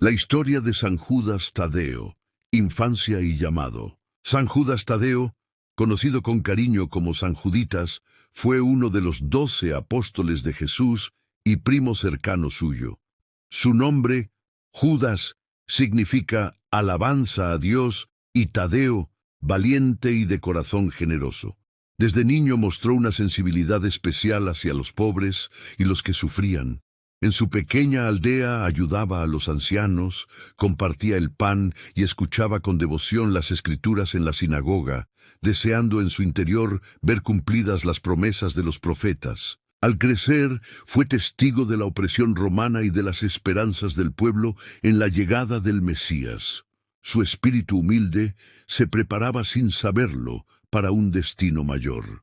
La historia de San Judas Tadeo, infancia y llamado. San Judas Tadeo, conocido con cariño como San Juditas, fue uno de los 12 apóstoles de Jesús y primo cercano suyo. Su nombre, Judas, significa alabanza a Dios, y Tadeo, valiente y de corazón generoso. Desde niño mostró una sensibilidad especial hacia los pobres y los que sufrían. En su pequeña aldea ayudaba a los ancianos, compartía el pan y escuchaba con devoción las escrituras en la sinagoga, deseando en su interior ver cumplidas las promesas de los profetas. Al crecer, fue testigo de la opresión romana y de las esperanzas del pueblo en la llegada del Mesías. Su espíritu humilde se preparaba sin saberlo para un destino mayor.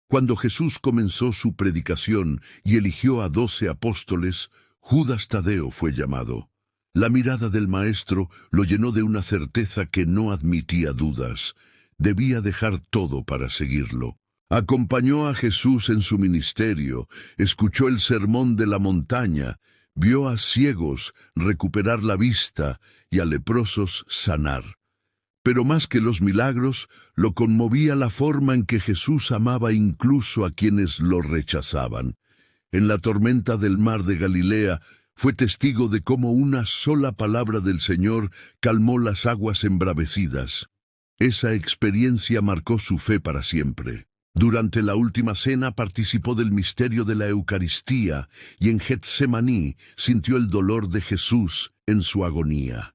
Cuando Jesús comenzó su predicación y eligió a 12 apóstoles, Judas Tadeo fue llamado. La mirada del Maestro lo llenó de una certeza que no admitía dudas. Debía dejar todo para seguirlo. Acompañó a Jesús en su ministerio, escuchó el sermón de la montaña, vio a ciegos recuperar la vista y a leprosos sanar. Pero más que los milagros, lo conmovía la forma en que Jesús amaba incluso a quienes lo rechazaban. En la tormenta del mar de Galilea, fue testigo de cómo una sola palabra del Señor calmó las aguas embravecidas. Esa experiencia marcó su fe para siempre. Durante la última cena participó del misterio de la Eucaristía y en Getsemaní sintió el dolor de Jesús en su agonía.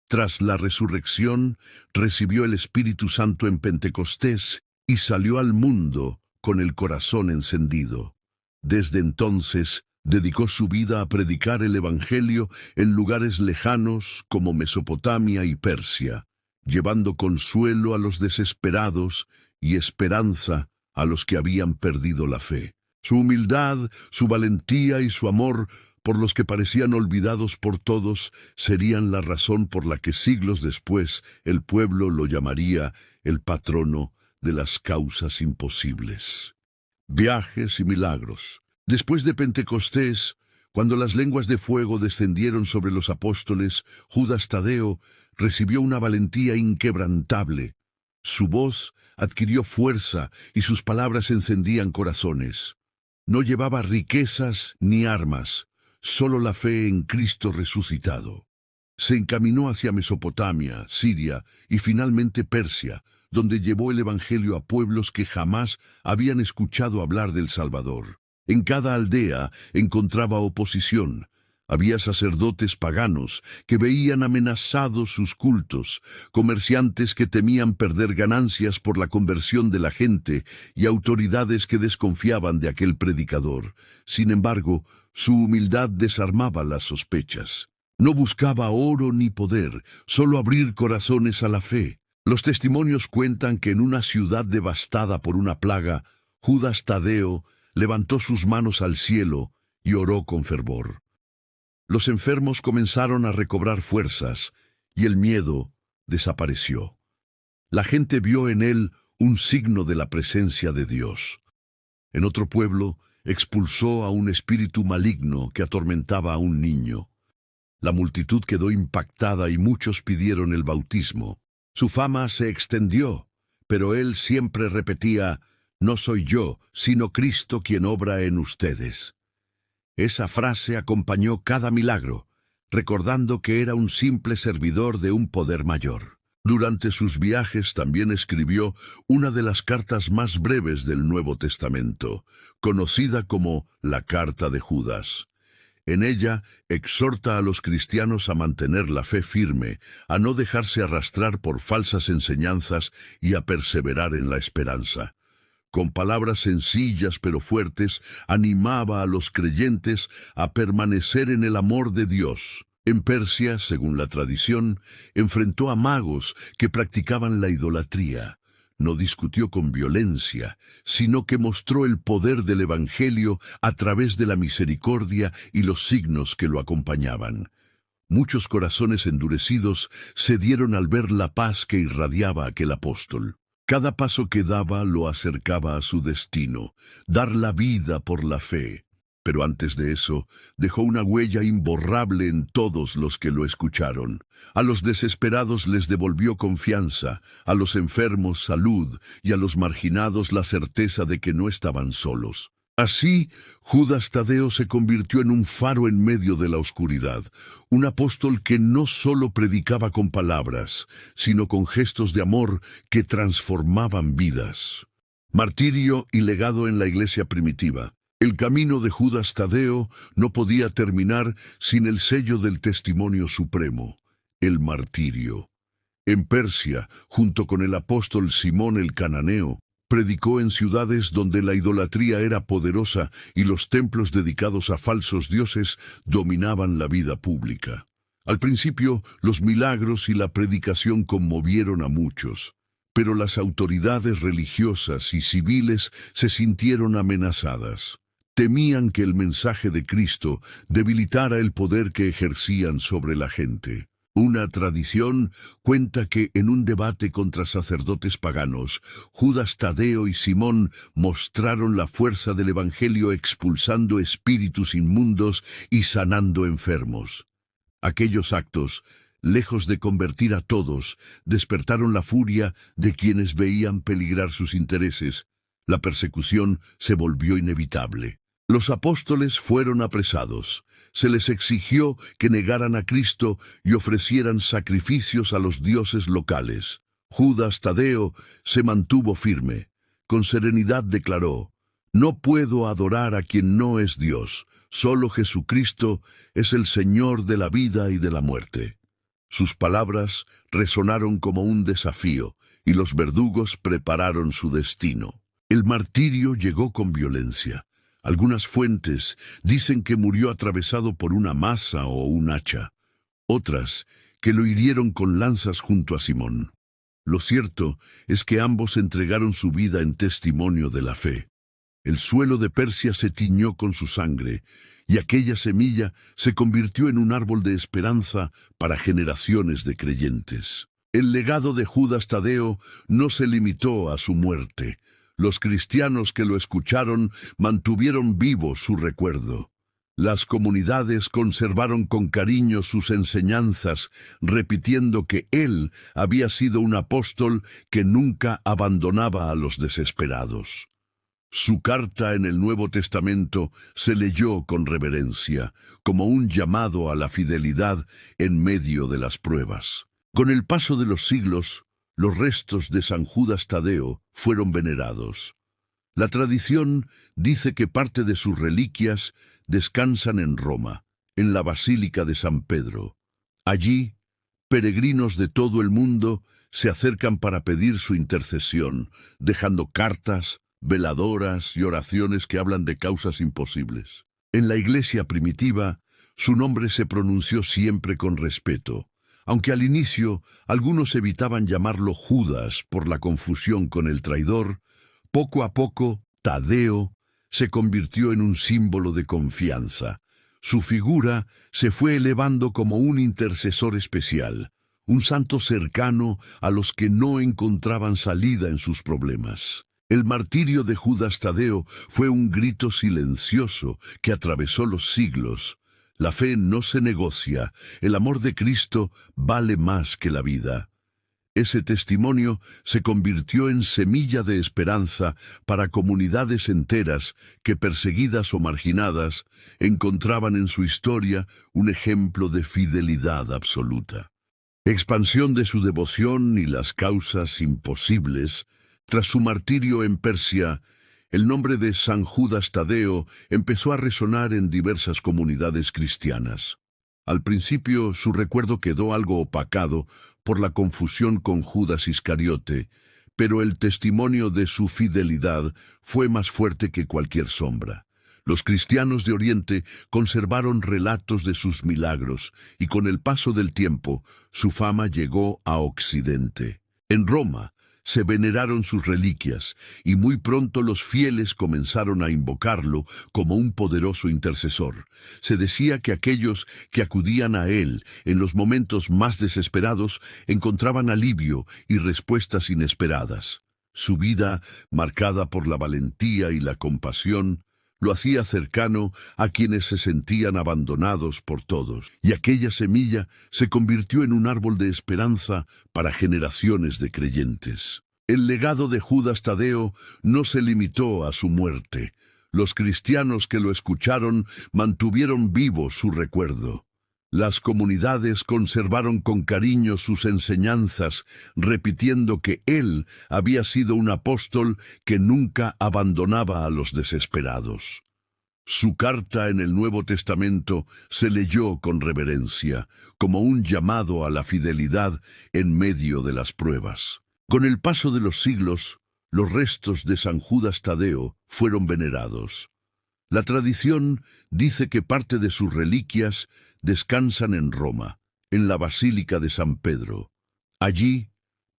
Tras la resurrección, recibió el Espíritu Santo en Pentecostés y salió al mundo con el corazón encendido. Desde entonces, dedicó su vida a predicar el Evangelio en lugares lejanos como Mesopotamia y Persia, llevando consuelo a los desesperados y esperanza a los que habían perdido la fe. Su humildad, su valentía y su amor por los que parecían olvidados por todos, serían la razón por la que siglos después el pueblo lo llamaría el patrono de las causas imposibles. Viajes y milagros. Después de Pentecostés, cuando las lenguas de fuego descendieron sobre los apóstoles, Judas Tadeo recibió una valentía inquebrantable. Su voz adquirió fuerza y sus palabras encendían corazones. No llevaba riquezas ni armas, solo la fe en Cristo resucitado. Se encaminó hacia Mesopotamia, Siria y finalmente Persia, donde llevó el Evangelio a pueblos que jamás habían escuchado hablar del Salvador. En cada aldea encontraba oposición. Había sacerdotes paganos que veían amenazados sus cultos, comerciantes que temían perder ganancias por la conversión de la gente y autoridades que desconfiaban de aquel predicador. Sin embargo, su humildad desarmaba las sospechas. No buscaba oro ni poder, solo abrir corazones a la fe. Los testimonios cuentan que en una ciudad devastada por una plaga, Judas Tadeo levantó sus manos al cielo y oró con fervor. Los enfermos comenzaron a recobrar fuerzas y el miedo desapareció. La gente vio en él un signo de la presencia de Dios. En otro pueblo, expulsó a un espíritu maligno que atormentaba a un niño. La multitud quedó impactada y muchos pidieron el bautismo. Su fama se extendió, pero él siempre repetía: «No soy yo, sino Cristo quien obra en ustedes». Esa frase acompañó cada milagro, recordando que era un simple servidor de un poder mayor. Durante sus viajes también escribió una de las cartas más breves del Nuevo Testamento, conocida como la Carta de Judas. En ella exhorta a los cristianos a mantener la fe firme, a no dejarse arrastrar por falsas enseñanzas y a perseverar en la esperanza. Con palabras sencillas pero fuertes, animaba a los creyentes a permanecer en el amor de Dios. En Persia, según la tradición, enfrentó a magos que practicaban la idolatría. No discutió con violencia, sino que mostró el poder del Evangelio a través de la misericordia y los signos que lo acompañaban. Muchos corazones endurecidos cedieron al ver la paz que irradiaba aquel apóstol. Cada paso que daba lo acercaba a su destino, dar la vida por la fe. Pero antes de eso, dejó una huella imborrable en todos los que lo escucharon. A los desesperados les devolvió confianza, a los enfermos salud y a los marginados la certeza de que no estaban solos. Así, Judas Tadeo se convirtió en un faro en medio de la oscuridad, un apóstol que no solo predicaba con palabras, sino con gestos de amor que transformaban vidas. Martirio y legado en la iglesia primitiva. El camino de Judas Tadeo no podía terminar sin el sello del testimonio supremo, el martirio. En Persia, junto con el apóstol Simón el Cananeo, predicó en ciudades donde la idolatría era poderosa y los templos dedicados a falsos dioses dominaban la vida pública. Al principio, los milagros y la predicación conmovieron a muchos, pero las autoridades religiosas y civiles se sintieron amenazadas. Temían que el mensaje de Cristo debilitara el poder que ejercían sobre la gente. Una tradición cuenta que en un debate contra sacerdotes paganos, Judas Tadeo y Simón mostraron la fuerza del Evangelio expulsando espíritus inmundos y sanando enfermos. Aquellos actos, lejos de convertir a todos, despertaron la furia de quienes veían peligrar sus intereses. La persecución se volvió inevitable. Los apóstoles fueron apresados. Se les exigió que negaran a Cristo y ofrecieran sacrificios a los dioses locales. Judas Tadeo se mantuvo firme. Con serenidad declaró: «No puedo adorar a quien no es Dios. Solo Jesucristo es el Señor de la vida y de la muerte». Sus palabras resonaron como un desafío, y los verdugos prepararon su destino. El martirio llegó con violencia. Algunas fuentes dicen que murió atravesado por una maza o un hacha. Otras, que lo hirieron con lanzas junto a Simón. Lo cierto es que ambos entregaron su vida en testimonio de la fe. El suelo de Persia se tiñó con su sangre, y aquella semilla se convirtió en un árbol de esperanza para generaciones de creyentes. El legado de Judas Tadeo no se limitó a su muerte. Los cristianos que lo escucharon mantuvieron vivo su recuerdo. Las comunidades conservaron con cariño sus enseñanzas, repitiendo que él había sido un apóstol que nunca abandonaba a los desesperados. Su carta en el Nuevo Testamento se leyó con reverencia, como un llamado a la fidelidad en medio de las pruebas. Con el paso de los siglos, los restos de San Judas Tadeo fueron venerados. La tradición dice que parte de sus reliquias descansan en Roma, en la Basílica de San Pedro. Allí, peregrinos de todo el mundo se acercan para pedir su intercesión, dejando cartas, veladoras y oraciones que hablan de causas imposibles. En la iglesia primitiva, su nombre se pronunció siempre con respeto. Aunque al inicio algunos evitaban llamarlo Judas por la confusión con el traidor, poco a poco Tadeo se convirtió en un símbolo de confianza. Su figura se fue elevando como un intercesor especial, un santo cercano a los que no encontraban salida en sus problemas. El martirio de Judas Tadeo fue un grito silencioso que atravesó los siglos. La fe no se negocia, el amor de Cristo vale más que la vida. Ese testimonio se convirtió en semilla de esperanza para comunidades enteras que, perseguidas o marginadas, encontraban en su historia un ejemplo de fidelidad absoluta. Expansión de su devoción y las causas imposibles. Tras su martirio en Persia, el nombre de San Judas Tadeo empezó a resonar en diversas comunidades cristianas. Al principio su recuerdo quedó algo opacado por la confusión con Judas Iscariote, pero el testimonio de su fidelidad fue más fuerte que cualquier sombra. Los cristianos de Oriente conservaron relatos de sus milagros, y con el paso del tiempo su fama llegó a Occidente. En Roma se veneraron sus reliquias, y muy pronto los fieles comenzaron a invocarlo como un poderoso intercesor. Se decía que aquellos que acudían a él en los momentos más desesperados encontraban alivio y respuestas inesperadas. Su vida, marcada por la valentía y la compasión, Lo hacía cercano a quienes se sentían abandonados por todos, y aquella semilla se convirtió en un árbol de esperanza para generaciones de creyentes. El legado de Judas Tadeo no se limitó a su muerte. Los cristianos que lo escucharon mantuvieron vivo su recuerdo. Las comunidades conservaron con cariño sus enseñanzas, repitiendo que él había sido un apóstol que nunca abandonaba a los desesperados. Su carta en el Nuevo Testamento se leyó con reverencia, como un llamado a la fidelidad en medio de las pruebas. Con el paso de los siglos, los restos de San Judas Tadeo fueron venerados. La tradición dice que parte de sus reliquias descansan en Roma, en la Basílica de San Pedro. Allí,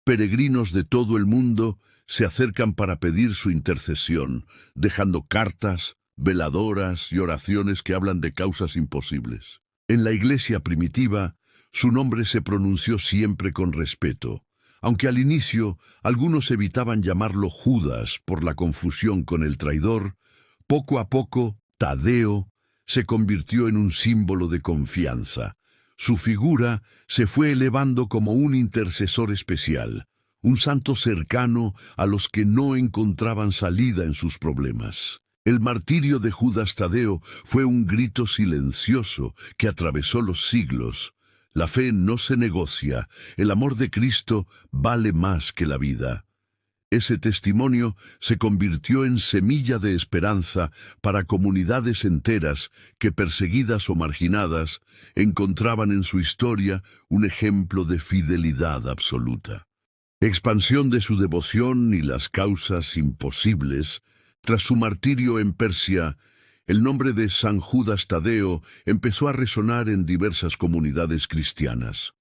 peregrinos de todo el mundo se acercan para pedir su intercesión, dejando cartas, veladoras y oraciones que hablan de causas imposibles. En la iglesia primitiva, su nombre se pronunció siempre con respeto, aunque al inicio algunos evitaban llamarlo Judas por la confusión con el traidor. Poco a poco, Tadeo se convirtió en un símbolo de confianza. Su figura se fue elevando como un intercesor especial, un santo cercano a los que no encontraban salida en sus problemas. El martirio de Judas Tadeo fue un grito silencioso que atravesó los siglos. La fe no se negocia, el amor de Cristo vale más que la vida. Ese testimonio se convirtió en semilla de esperanza para comunidades enteras que, perseguidas o marginadas, encontraban en su historia un ejemplo de fidelidad absoluta. Expansión de su devoción y las causas imposibles. Tras su martirio en Persia, el nombre de San Judas Tadeo empezó a resonar en diversas comunidades cristianas.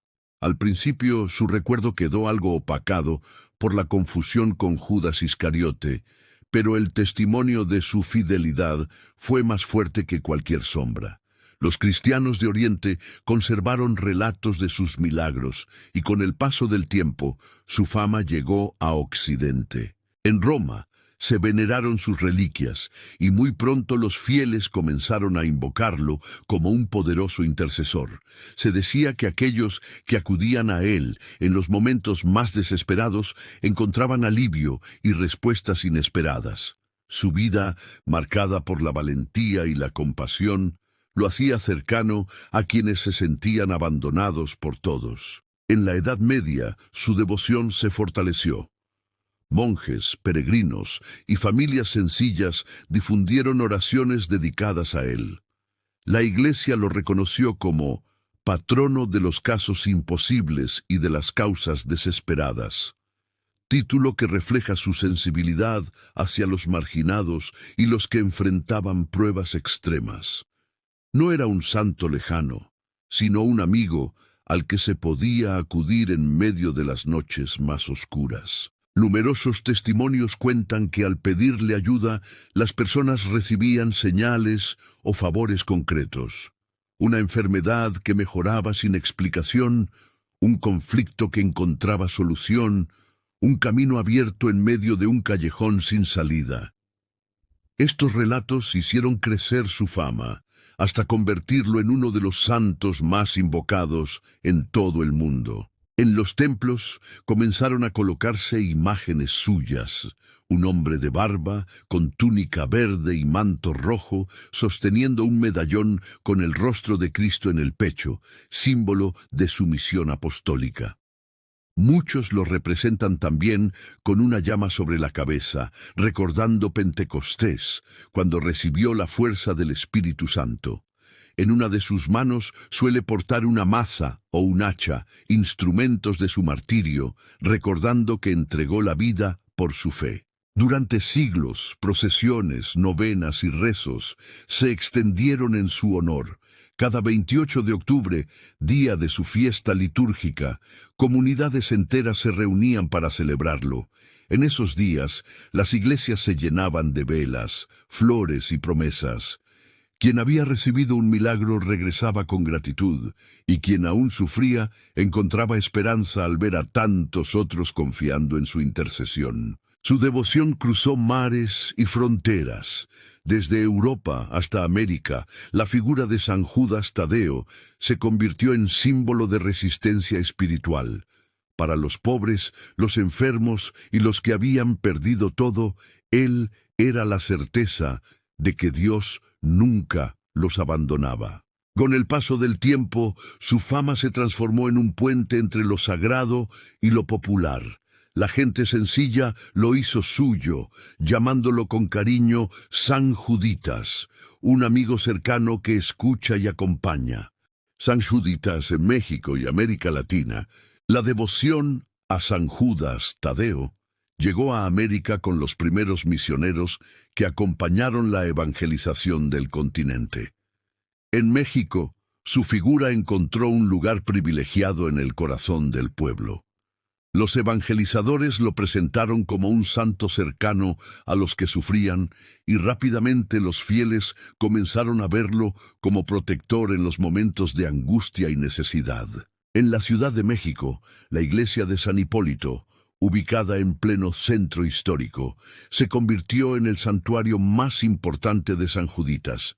Al principio, su recuerdo quedó algo opacado por la confusión con Judas Iscariote, pero el testimonio de su fidelidad fue más fuerte que cualquier sombra. Los cristianos de Oriente conservaron relatos de sus milagros, y con el paso del tiempo, su fama llegó a Occidente. En Roma, se veneraron sus reliquias, y muy pronto los fieles comenzaron a invocarlo como un poderoso intercesor. Se decía que aquellos que acudían a él en los momentos más desesperados encontraban alivio y respuestas inesperadas. Su vida, marcada por la valentía y la compasión, lo hacía cercano a quienes se sentían abandonados por todos. En la Edad Media, su devoción se fortaleció. Monjes, peregrinos y familias sencillas difundieron oraciones dedicadas a él. La Iglesia lo reconoció como patrono de los casos imposibles y de las causas desesperadas, título que refleja su sensibilidad hacia los marginados y los que enfrentaban pruebas extremas. No era un santo lejano, sino un amigo al que se podía acudir en medio de las noches más oscuras. Numerosos testimonios cuentan que al pedirle ayuda, las personas recibían señales o favores concretos. Una enfermedad que mejoraba sin explicación, un conflicto que encontraba solución, un camino abierto en medio de un callejón sin salida. Estos relatos hicieron crecer su fama, hasta convertirlo en uno de los santos más invocados en todo el mundo. En los templos comenzaron a colocarse imágenes suyas, un hombre de barba, con túnica verde y manto rojo, sosteniendo un medallón con el rostro de Cristo en el pecho, símbolo de su misión apostólica. Muchos lo representan también con una llama sobre la cabeza, recordando Pentecostés, cuando recibió la fuerza del Espíritu Santo. En una de sus manos suele portar una maza o un hacha, instrumentos de su martirio, recordando que entregó la vida por su fe. Durante siglos, procesiones, novenas y rezos se extendieron en su honor. Cada 28 de octubre, día de su fiesta litúrgica, comunidades enteras se reunían para celebrarlo. En esos días, las iglesias se llenaban de velas, flores y promesas. Quien había recibido un milagro regresaba con gratitud, y quien aún sufría encontraba esperanza al ver a tantos otros confiando en su intercesión. Su devoción cruzó mares y fronteras. Desde Europa hasta América, la figura de San Judas Tadeo se convirtió en símbolo de resistencia espiritual. Para los pobres, los enfermos y los que habían perdido todo, él era la certeza de que Dios nunca los abandonaba. Con el paso del tiempo, su fama se transformó en un puente entre lo sagrado y lo popular. La gente sencilla lo hizo suyo, llamándolo con cariño San Juditas, un amigo cercano que escucha y acompaña. San Juditas en México y América Latina. La devoción a San Judas Tadeo llegó a América con los primeros misioneros que acompañaron la evangelización del continente. En México, su figura encontró un lugar privilegiado en el corazón del pueblo. Los evangelizadores lo presentaron como un santo cercano a los que sufrían, y rápidamente los fieles comenzaron a verlo como protector en los momentos de angustia y necesidad. En la Ciudad de México, la iglesia de San Hipólito, ubicada en pleno centro histórico, se convirtió en el santuario más importante de San Juditas.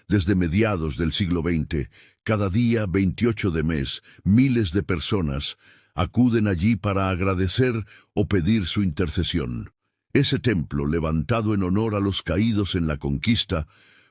Desde mediados del siglo XX, cada día 28 de mes, miles de personas acuden allí para agradecer o pedir su intercesión. Ese templo, levantado en honor a los caídos en la conquista,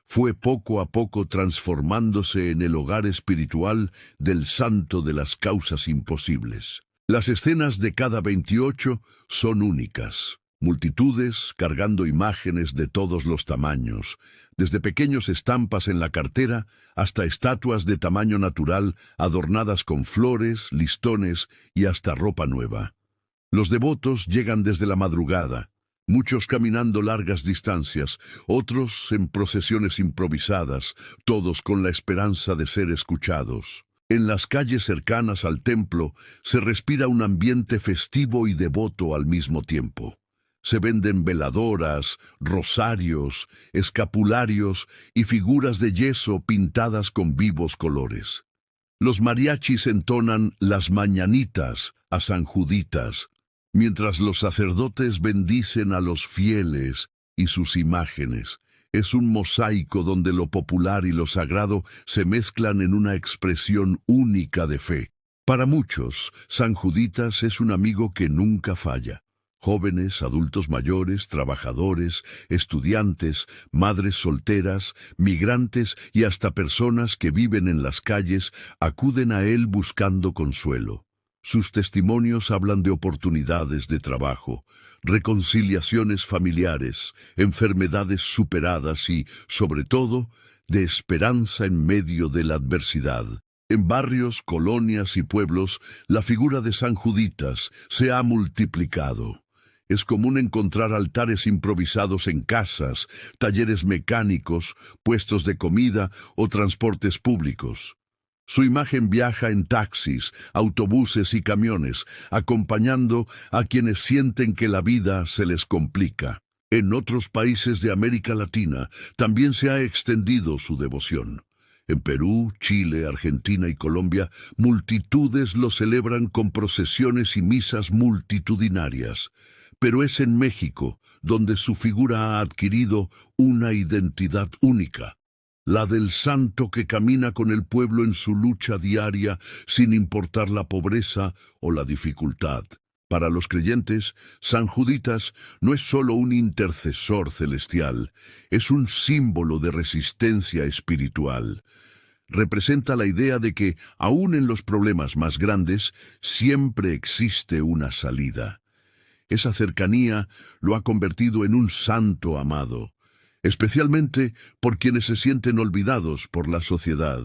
fue poco a poco transformándose en el hogar espiritual del santo de las causas imposibles. Las escenas de cada 28 son únicas. Multitudes cargando imágenes de todos los tamaños, desde pequeñas estampas en la cartera hasta estatuas de tamaño natural adornadas con flores, listones y hasta ropa nueva. Los devotos llegan desde la madrugada, muchos caminando largas distancias, otros en procesiones improvisadas, todos con la esperanza de ser escuchados. En las calles cercanas al templo se respira un ambiente festivo y devoto al mismo tiempo. Se venden veladoras, rosarios, escapularios y figuras de yeso pintadas con vivos colores. Los mariachis entonan las mañanitas a San Juditas, mientras los sacerdotes bendicen a los fieles y sus imágenes. Es un mosaico donde lo popular y lo sagrado se mezclan en una expresión única de fe. Para muchos, San Juditas es un amigo que nunca falla. Jóvenes, adultos mayores, trabajadores, estudiantes, madres solteras, migrantes y hasta personas que viven en las calles acuden a él buscando consuelo. Sus testimonios hablan de oportunidades de trabajo, reconciliaciones familiares, enfermedades superadas y, sobre todo, de esperanza en medio de la adversidad. En barrios, colonias y pueblos, la figura de San Juditas se ha multiplicado. Es común encontrar altares improvisados en casas, talleres mecánicos, puestos de comida o transportes públicos. Su imagen viaja en taxis, autobuses y camiones, acompañando a quienes sienten que la vida se les complica. En otros países de América Latina también se ha extendido su devoción. En Perú, Chile, Argentina y Colombia, multitudes lo celebran con procesiones y misas multitudinarias. Pero es en México donde su figura ha adquirido una identidad única, la del santo que camina con el pueblo en su lucha diaria sin importar la pobreza o la dificultad. Para los creyentes, San Juditas no es solo un intercesor celestial, es un símbolo de resistencia espiritual. Representa la idea de que, aun en los problemas más grandes, siempre existe una salida. Esa cercanía lo ha convertido en un santo amado, especialmente por quienes se sienten olvidados por la sociedad.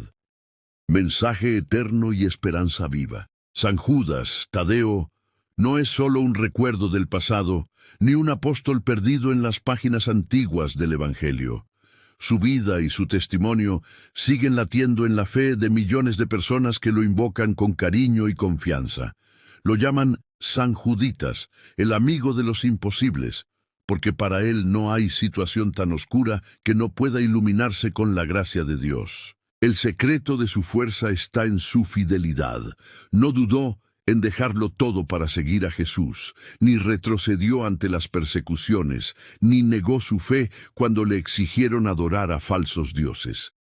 Mensaje eterno y esperanza viva. San Judas Tadeo no es solo un recuerdo del pasado, ni un apóstol perdido en las páginas antiguas del Evangelio. Su vida y su testimonio siguen latiendo en la fe de millones de personas que lo invocan con cariño y confianza. Lo llaman San Juditas, el amigo de los imposibles, porque para él no hay situación tan oscura que no pueda iluminarse con la gracia de Dios. El secreto de su fuerza está en su fidelidad. No dudó en dejarlo todo para seguir a Jesús, ni retrocedió ante las persecuciones, ni negó su fe cuando le exigieron adorar a falsos dioses.